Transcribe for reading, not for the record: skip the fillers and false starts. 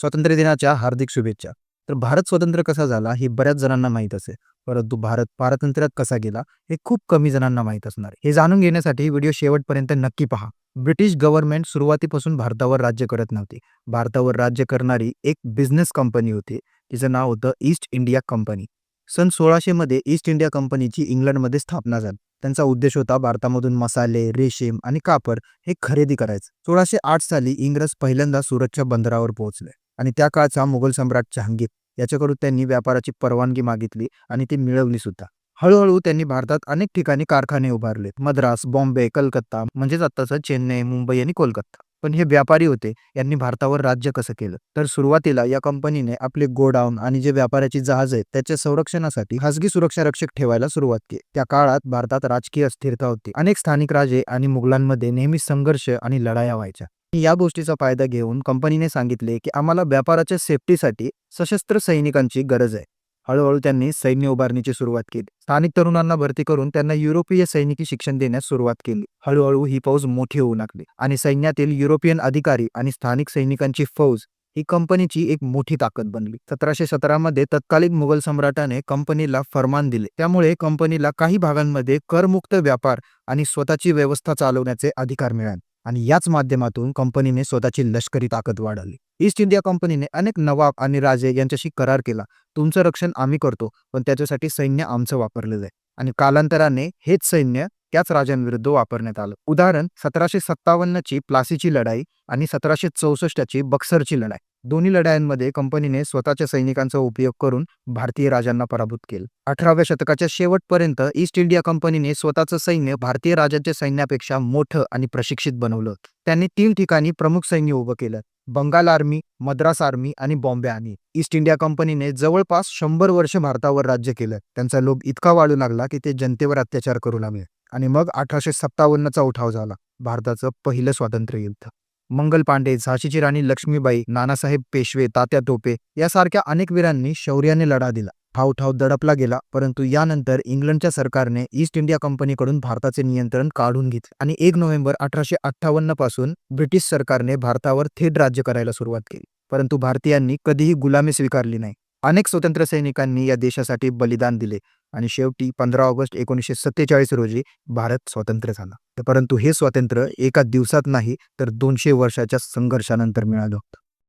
स्वातंत्र्य दिनाच्या हार्दिक शुभेच्छा. तर भारत स्वतंत्र कसा झाला हे बऱ्याच जणांना माहीत असेल. परंतु भारत पारतंत्र्यात कसा गेला हे खूप कमी जणांना माहीत असणार आहे. हे जाणून घेण्यासाठी व्हिडिओ शेवटपर्यंत नक्की पहा. ब्रिटिश गव्हर्नमेंट सुरुवातीपासून भारतावर राज्य करत नव्हती. भारतावर राज्य करणारी एक बिझनेस कंपनी होती. तिचं नाव होतं ईस्ट इंडिया कंपनी. सन 1600 मध्ये ईस्ट इंडिया कंपनीची इंग्लंडमध्ये स्थापना झाली. त्यांचा उद्देश होता भारतामधून मसाले, रेशीम आणि कापड हे खरेदी करायचं. 1608 साली इंग्रज पहिल्यांदा सुरतच्या बंदरावर पोहोचले आणि त्या काळचा मुघल सम्राट जहांगीर याच्याकडून त्यांनी व्यापाराची परवानगी मागितली आणि ती मिळवली सुद्धा. हळूहळू त्यांनी भारतात अनेक ठिकाणी कारखाने उभारले. मद्रास, बॉम्बे, कलकत्ता म्हणजेच आत्ताचं चेन्नई, मुंबई आणि कोलकाता. पण हे व्यापारी होते, यांनी भारतावर राज्य कसं केलं? तर सुरुवातीला या कंपनीने आपले गोडाऊन आणि जे व्यापाराची जहाज आहेत त्याच्या संरक्षणासाठी खासगी सुरक्षा रक्षक ठेवायला सुरुवात केली. त्या काळात भारतात राजकीय अस्थिरता होती. अनेक स्थानिक राजे आणि मुघलांमध्ये नेहमी संघर्ष आणि लढाया व्हायच्या. या गोष्टीचा फायदा घेऊन कंपनीने सांगितले की आम्हाला व्यापाराच्या सेफ्टीसाठी सशस्त्र सैनिकांची गरज आहे. हळूहळू त्यांनी सैन्य उभारणीची सुरुवात केली. स्थानिक तरुणांना भरती करून त्यांना युरोपीय सैनिकी शिक्षण देण्यास सुरुवात केली. हळूहळू ही फौज मोठी होऊ लागली आणि सैन्यातील युरोपियन अधिकारी आणि स्थानिक सैनिकांची फौज ही कंपनीची एक मोठी ताकद बनली. 1717 मध्ये तत्कालीन मुघल सम्राटाने कंपनीला फरमान दिले. त्यामुळे कंपनीला काही भागांमध्ये करमुक्त व्यापार आणि स्वतःची व्यवस्था चालवण्याचे अधिकार मिळाले आणि याच माध्यमातून कंपनीने स्वतःची लष्करी ताकद वाढवली. ईस्ट इंडिया कंपनीने अनेक नवाब आणि राजे यांच्याशी करार केला. तुमचं रक्षण आम्ही करतो, पण त्याच्यासाठी सैन्य आमचं वापरलं जाईल आणि कालांतराने हेच सैन्य त्याच राजांविरुद्ध वापरण्यात आलं. उदाहरण 1757 ची प्लासीची लढाई आणि 1764 ची बक्सरची लढाई. दोन्ही लढायांमध्ये कंपनीने स्वतःच्या सैनिकांचा उपयोग करून भारतीय राजांना पराभूत केलं. 18व्या शतकाच्या शेवटपर्यंत ईस्ट इंडिया कंपनीने स्वतःचं सैन्य भारतीय राजांच्या सैन्यापेक्षा मोठं आणि प्रशिक्षित बनवलं. त्यांनी 3 ठिकाणी प्रमुख सैन्य उभं केलं: बंगाल आर्मी, मद्रास आर्मी आणि बॉम्बे आर्मी. ईस्ट इंडिया कंपनीने जवळपास 100 वर्ष भारतावर राज्य केलं. त्यांचा लोभ इतका वाढू लागला की ते जनतेवर अत्याचार करू लागले आणि मग 1857 चा उठाव झाला, भारताचं पहिलं स्वातंत्र्य युद्ध. मंगल पांडे, झाशीची राणी लक्ष्मीबाई, नानासाहेब पेशवे, तात्या टोपे यासारख्या अनेक वीरांनी शौर्याने लढा दिला. हा उठाव दडपला गेला, परंतु यानंतर इंग्लंडच्या सरकारने ईस्ट इंडिया कंपनीकडून भारताचे नियंत्रण काढून घेतले आणि 1 नोव्हेंबर 1858 पासून ब्रिटिश सरकारने भारतावर थेट राज्य करायला सुरुवात केली. परंतु भारतीयांनी कधीही गुलामी स्वीकारली नाही. अनेक स्वतंत्र सैनिकांनी या देशासाठी बलिदान दिले आणि शेवटी 15 ऑगस्ट 1947 रोजी भारत स्वतंत्र झाला. परंतु हे स्वातंत्र्य एका दिवसात नाही, तर 200 वर्षाच्या संघर्षानंतर मिळालं होतं.